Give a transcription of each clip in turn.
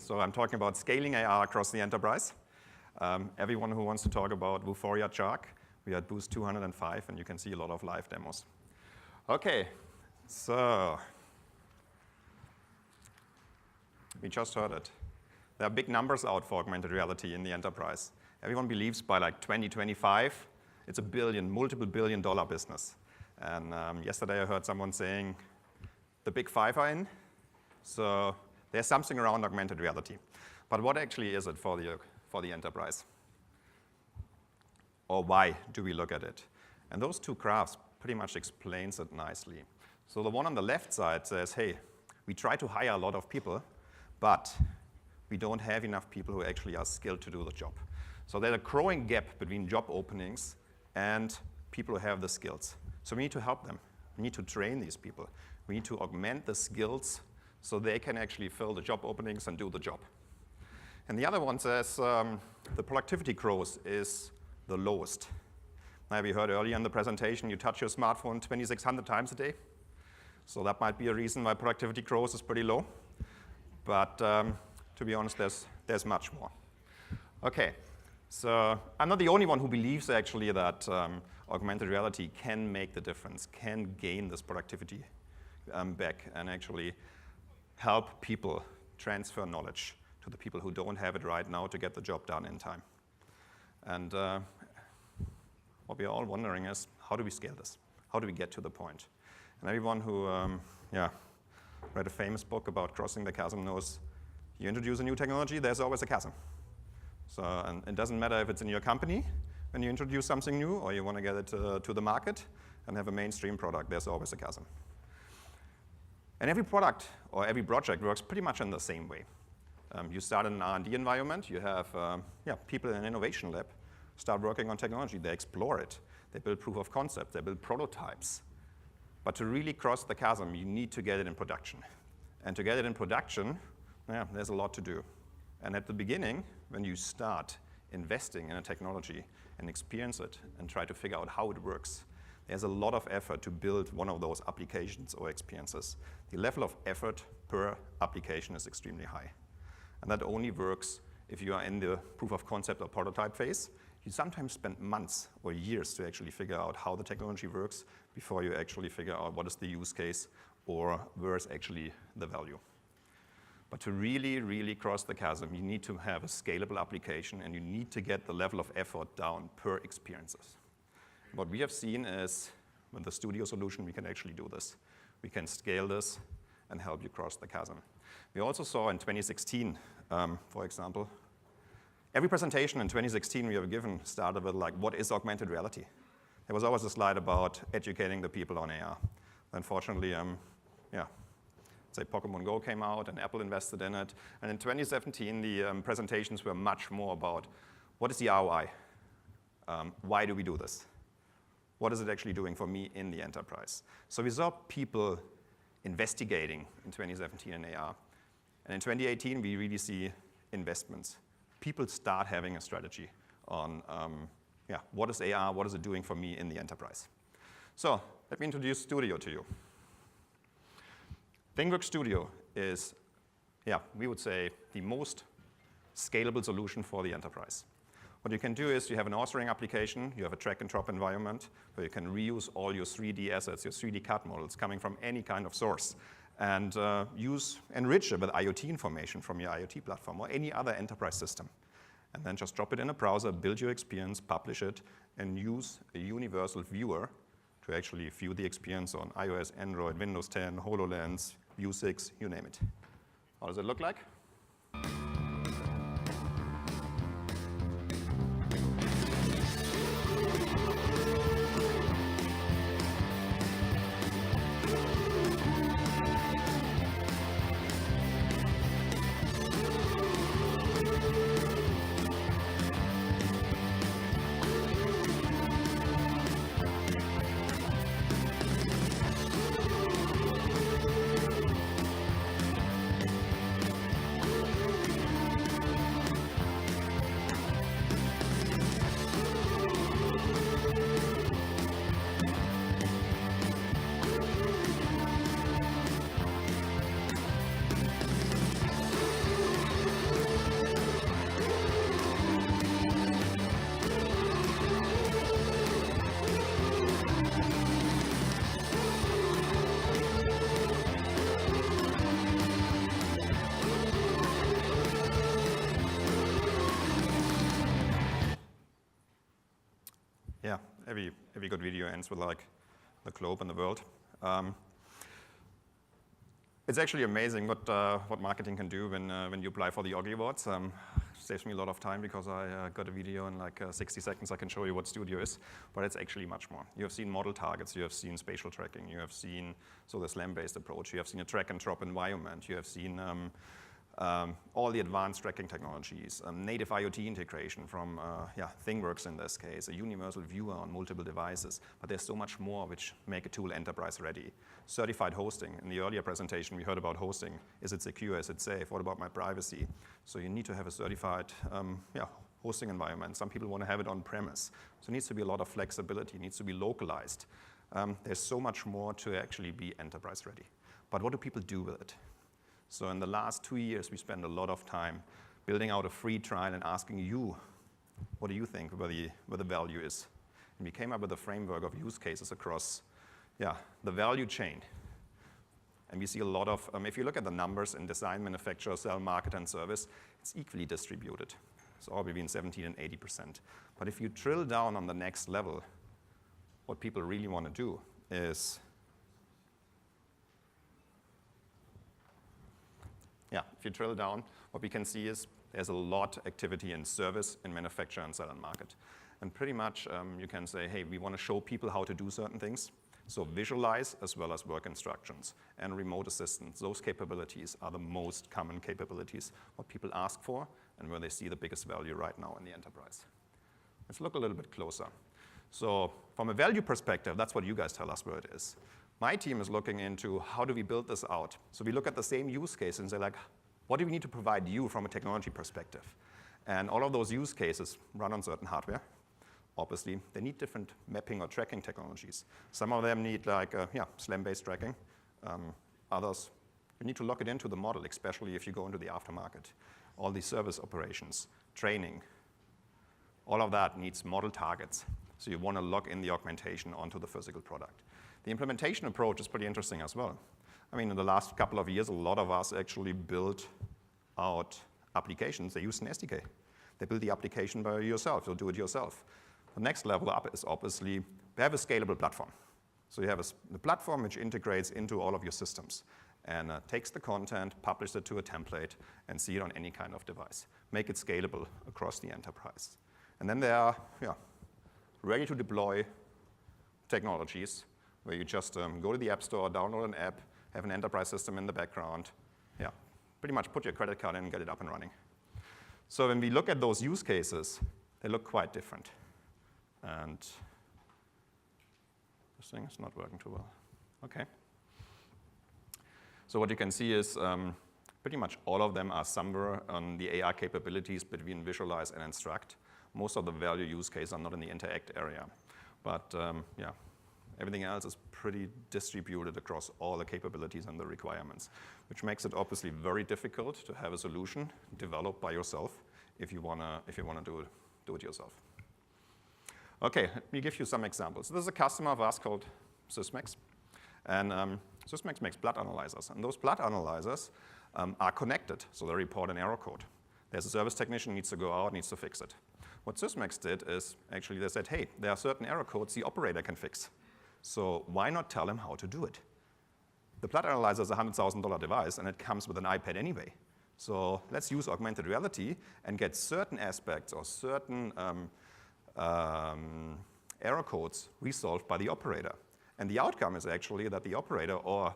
So I'm talking about scaling AR across the enterprise. Everyone who wants to talk about Vuforia Shark, we are at booth 205, and you can see a lot of live demos. Okay, so we just heard it. There are big numbers out for augmented reality in the enterprise. Everyone believes by like 2025, it's a multiple billion dollar business. And yesterday I heard someone saying the big five are in. So there's something around augmented reality. But what actually is it for the enterprise? Or why do we look at it? And those two graphs pretty much explains it nicely. So the one on the left side says, hey, we try to hire a lot of people, but we don't have enough people who actually are skilled to do the job. So there's a growing gap between job openings and people who have the skills. So we need to help them. We need to train these people. We need to augment the skills so they can actually fill the job openings and do the job. And the other one says the productivity growth is the lowest. Now, we heard earlier in the presentation, you touch your smartphone 2,600 times a day. So that might be a reason why productivity growth is pretty low. But to be honest, there's much more. OK, so I'm not the only one who believes actually that augmented reality can make the difference, can gain this productivity back, and actually help people transfer knowledge to the people who don't have it right now to get the job done in time. And what we are all wondering is, how do we scale this? How do we get to the point? And everyone who read a famous book about crossing the chasm knows you introduce a new technology, there's always a chasm. So, and it doesn't matter if it's in your company when you introduce something new or you want to get it to the market and have a mainstream product, there's always a chasm. And every product or every project works pretty much in the same way. You start in an R&D environment, you have people in an innovation lab start working on technology, they explore it, they build proof of concept, they build prototypes. But to really cross the chasm, you need to get it in production. And to get it in production, there's a lot to do. And at the beginning, when you start investing in a technology and experience it and try to figure out how it works, there's a lot of effort to build one of those applications or experiences. The level of effort per application is extremely high. And that only works if you are in the proof of concept or prototype phase. You sometimes spend months or years to actually figure out how the technology works before you actually figure out what is the use case or where is actually the value. But to really, really cross the chasm, you need to have a scalable application and you need to get the level of effort down per experiences. What we have seen is with the Studio solution, we can actually do this. We can scale this and help you cross the chasm. We also saw in 2016, for example, every presentation in 2016 we have given started with like, what is augmented reality? There was always a slide about educating the people on AR. Unfortunately, say Pokemon Go came out and Apple invested in it. And in 2017, the presentations were much more about what is the ROI? Why do we do this? What is it actually doing for me in the enterprise? So we saw people investigating in 2017 in AR. And in 2018, we really see investments. People start having a strategy on what is AR, what is it doing for me in the enterprise? So let me introduce Studio to you. ThingWorx Studio is, we would say, the most scalable solution for the enterprise. What you can do is you have an authoring application, you have a drag and drop environment where you can reuse all your 3D assets, your 3D CAD models coming from any kind of source, and enrich it with IoT information from your IoT platform or any other enterprise system. And then just drop it in a browser, build your experience, publish it, and use a universal viewer to actually view the experience on iOS, Android, Windows 10, HoloLens, View 6, you name it. How does it look like? yeah, every good video ends with like the globe and the world. It's actually amazing what marketing can do when you apply for the Auggie Awards. Saves me a lot of time because I got a video in like 60 seconds. I can show you what Studio is, but it's actually much more. You have seen model targets, you have seen spatial tracking, you have seen the SLAM-based approach, you have seen a drag and drop environment, you have seen all the advanced tracking technologies, native IoT integration from ThingWorx in this case, a universal viewer on multiple devices, but there's so much more which make a tool enterprise ready. Certified hosting. In the earlier presentation we heard about hosting. Is it secure? Is it safe? What about my privacy? So you need to have a certified hosting environment. Some people want to have it on premise. So it needs to be a lot of flexibility. It needs to be localized. There's so much more to actually be enterprise ready. But what do people do with it? So in the last 2 years, we spent a lot of time building out a free trial and asking you, what do you think where the value is? And we came up with a framework of use cases across the value chain. And we see a lot of, if you look at the numbers in design, manufacture, sell, market, and service, it's equally distributed. It's all between 17 and 80%. But if you drill down on the next level, what people really want to do is, if you drill down, what we can see is there's a lot of activity in service, in manufacture, and sell and market. And pretty much you can say, hey, we want to show people how to do certain things. So visualize as well as work instructions and remote assistance. Those capabilities are the most common capabilities, what people ask for and where they see the biggest value right now in the enterprise. Let's look a little bit closer. So from a value perspective, that's what you guys tell us where it is. My team is looking into how do we build this out. So we look at the same use case and say, like, what do we need to provide you from a technology perspective? And all of those use cases run on certain hardware. Obviously, they need different mapping or tracking technologies. Some of them need like SLAM-based tracking. Others, you need to lock it into the model, especially if you go into the aftermarket. All the service operations, training, all of that needs model targets. So you want to lock in the augmentation onto the physical product. The implementation approach is pretty interesting as well. I mean, in the last couple of years, a lot of us actually built out applications. They use an SDK. They build the application by yourself. You'll do it yourself. The next level up is obviously, we have a scalable platform. So you have a platform which integrates into all of your systems and takes the content, publishes it to a template, and see it on any kind of device. Make it scalable across the enterprise. And then there are ready to deploy technologies where you just go to the App Store, download an app, have an enterprise system in the background. Pretty much put your credit card in and get it up and running. So when we look at those use cases, they look quite different. And this thing is not working too well. Okay. So what you can see is pretty much all of them are somewhere on the AR capabilities between visualize and instruct. Most of the value use cases are not in the interact area. But everything else is pretty distributed across all the capabilities and the requirements, which makes it obviously very difficult to have a solution developed by yourself if you wanna do it yourself. Okay, let me give you some examples. This is a customer of ours called Sysmex. And Sysmex makes blood analyzers. And those blood analyzers are connected, so they report an error code. There's a service technician needs to go out, needs to fix it. What Sysmex did is actually they said, hey, there are certain error codes the operator can fix. So why not tell him how to do it? The blood analyzer is a $100,000 device, and it comes with an iPad anyway. So let's use augmented reality and get certain aspects or certain error codes resolved by the operator. And the outcome is actually that the operator or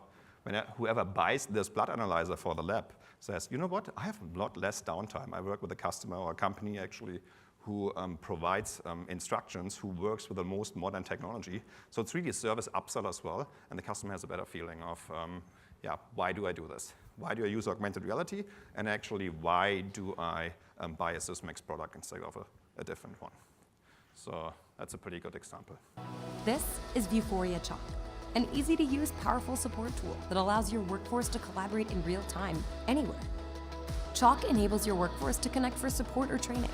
whoever buys this blood analyzer for the lab says, you know what, I have a lot less downtime. I work with a customer or a company actually who provides instructions, who works with the most modern technology. So it's really a service upsell as well, and the customer has a better feeling of, why do I do this? Why do I use augmented reality? And actually, why do I buy a Sysmex product instead of a different one? So that's a pretty good example. This is Vuforia Chalk, an easy-to-use, powerful support tool that allows your workforce to collaborate in real time, anywhere. Chalk enables your workforce to connect for support or training.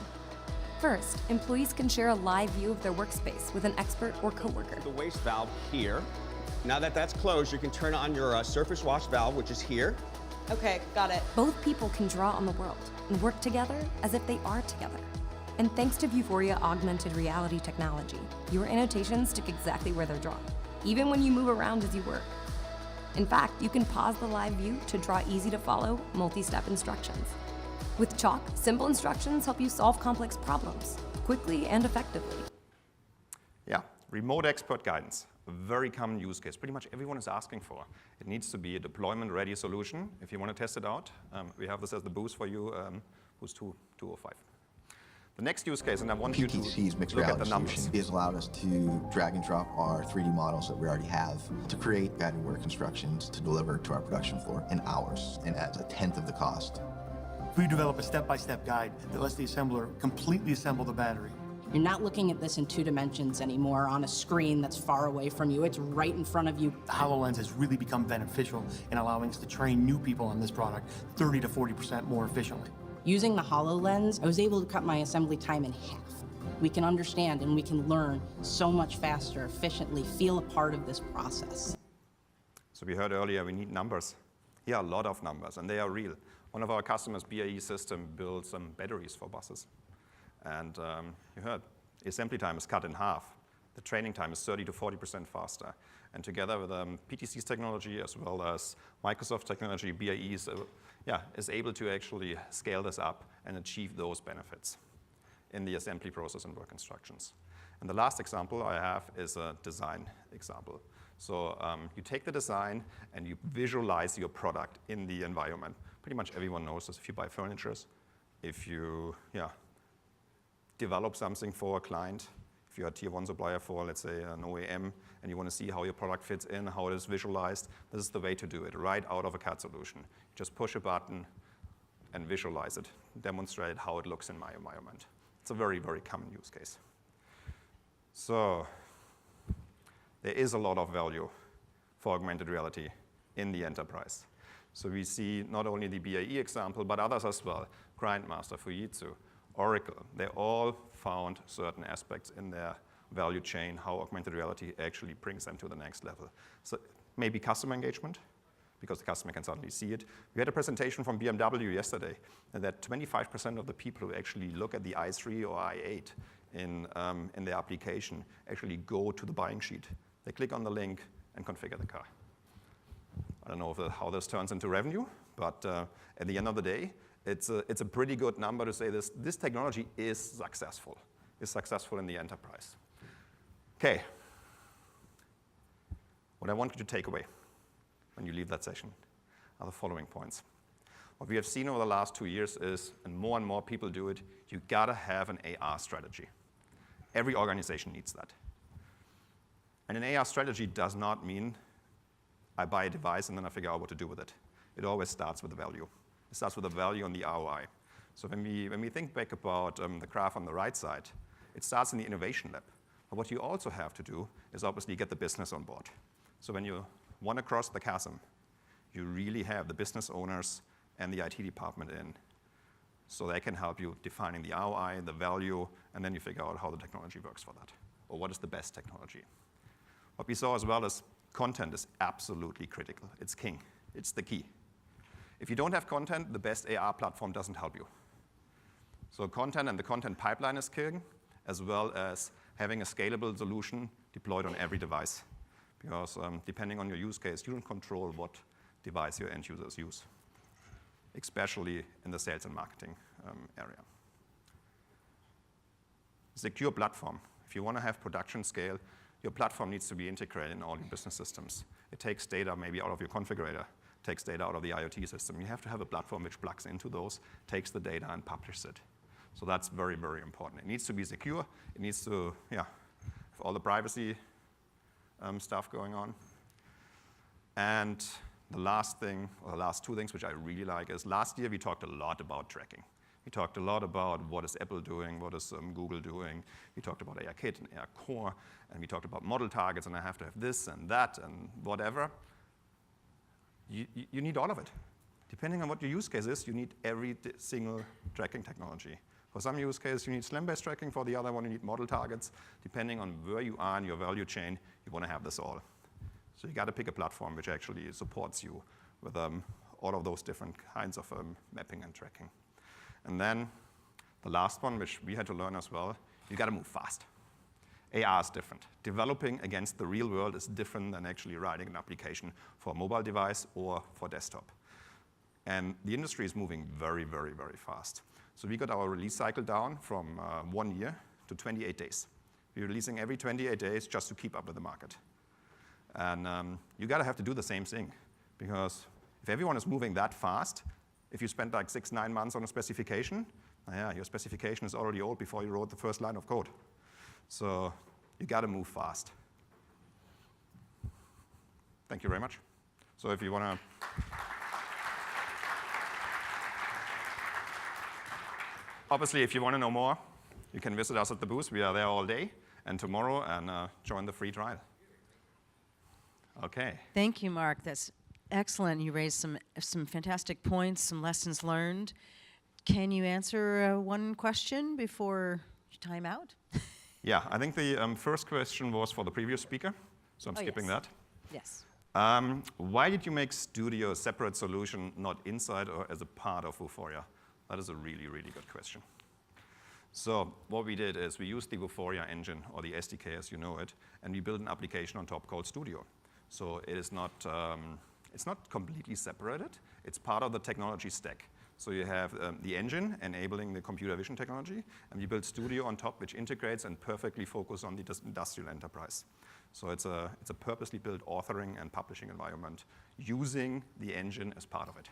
First, employees can share a live view of their workspace with an expert or coworker. The waste valve here. Now that that's closed, you can turn on your surface wash valve, which is here. Okay, got it. Both people can draw on the world and work together as if they are together. And thanks to Vuforia augmented reality technology, your annotations stick exactly where they're drawn, even when you move around as you work. In fact, you can pause the live view to draw easy-to-follow, multi-step instructions. With Chalk, simple instructions help you solve complex problems, quickly and effectively. Yeah, remote expert guidance, a very common use case. Pretty much everyone is asking for. It needs to be a deployment-ready solution. If you want to test it out, we have this as the booth for you, booth 205. The next use case, and I want you to PTC's mixed look at reality the numbers. solution has allowed us to drag and drop our 3D models that we already have to create guided work instructions to deliver to our production floor in hours and at 1/10 of the cost. We develop a step-by-step guide that lets the assembler completely assemble the battery. You're not looking at this in 2 dimensions anymore on a screen that's far away from you. It's right in front of you. The HoloLens has really become beneficial in allowing us to train new people on this product 30 to 40% more efficiently. Using the HoloLens, I was able to cut my assembly time in half. We can understand and we can learn so much faster, efficiently, feel a part of this process. So we heard earlier, we need numbers. Here are a lot of numbers, and they are real. One of our customers, BAE System, builds some batteries for buses. And you heard, assembly time is cut in half. The training time is 30 to 40% faster. And together with PTC's technology as well as Microsoft technology, BAE is able to actually scale this up and achieve those benefits in the assembly process and work instructions. And the last example I have is a design example. So you take the design and you visualize your product in the environment. Pretty much everyone knows this. If you buy furniture, if you develop something for a client, if you're a tier 1 supplier for, let's say, an OEM, and you want to see how your product fits in, how it is visualized, this is the way to do it, right out of a CAD solution. Just push a button and visualize it, demonstrate how it looks in my environment. It's a very, very common use case. So there is a lot of value for augmented reality in the enterprise. So we see not only the BAE example, but others as well, Grindmaster, Fujitsu, Oracle. They all found certain aspects in their value chain, how augmented reality actually brings them to the next level. So maybe customer engagement, because the customer can suddenly see it. We had a presentation from BMW yesterday, and that 25% of the people who actually look at the i3 or i8 in their application actually go to the buying sheet. They click on the link and configure the car. I don't know how this turns into revenue, but at the end of the day, it's a pretty good number to say this technology is successful in the enterprise. Okay. What I want you to take away when you leave that session are the following points. What we have seen over the last 2 years is, and more people do it, you gotta have an AR strategy. Every organization needs that. And an AR strategy does not mean I buy a device and then I figure out what to do with it. It always starts with the value. It starts with the value on the ROI. So when we think back about the graph on the right side, it starts in the innovation lab. But what you also have to do is obviously get the business on board. So when you want to cross the chasm, you really have the business owners and the IT department in, so they can help you defining the ROI, the value, and then you figure out how the technology works for that, or what is the best technology. What we saw as well is content is absolutely critical. It's king. It's the key. If you don't have content, the best AR platform doesn't help you. So content and the content pipeline is king, as well as having a scalable solution deployed on every device. Because depending on your use case, you don't control what device your end users use, especially in the sales and marketing area. Secure platform. If you want to have production scale, your platform needs to be integrated in all your business systems. It takes data maybe out of your configurator, takes data out of the IoT system. You have to have a platform which plugs into those, takes the data and publishes it. So that's very, very important. It needs to be secure. It needs to, have all the privacy stuff going on. And the last thing, or the last 2 things which I really like is last year we talked a lot about tracking. We talked a lot about what is Apple doing, what is Google doing. We talked about ARKit and ARCore, and we talked about model targets, and I have to have this and that and whatever. You need all of it. Depending on what your use case is, you need every single tracking technology. For some use cases, you need SLAM-based tracking. For the other one, you need model targets. Depending on where you are in your value chain, you want to have this all. So you got to pick a platform which actually supports you with all of those different kinds of mapping and tracking. And then the last one, which we had to learn as well, you got to move fast. AR is different. Developing against the real world is different than actually writing an application for a mobile device or for desktop. And the industry is moving very, very, very fast. So we got our release cycle down from 1 year to 28 days. We're releasing every 28 days just to keep up with the market. And you got to have to do the same thing, because if everyone is moving that fast, if you spend like 6-9 months on a specification, yeah, your specification is already old before you wrote the first line of code. So you got to move fast. Thank you very much. So if you want to... Obviously, if you want to know more, you can visit us at the booth. We are there all day and tomorrow, and join the free trial. Okay. Thank you, Marc. That's excellent. You raised some fantastic points, some lessons learned. Can you answer one question before you time out? Yeah, I think the first question was for the previous speaker, so I'm skipping that. Yes. Why did you make Studio a separate solution, not inside or as a part of Vuforia? That is a really, really good question. So what we did is we used the Vuforia engine, or the SDK as you know it, and we built an application on top called Studio. So it is not, it's not completely separated. It's part of the technology stack. So you have the engine enabling the computer vision technology, and we built Studio on top, which integrates and perfectly focuses on the industrial enterprise. So it's a purposely built authoring and publishing environment using the engine as part of it.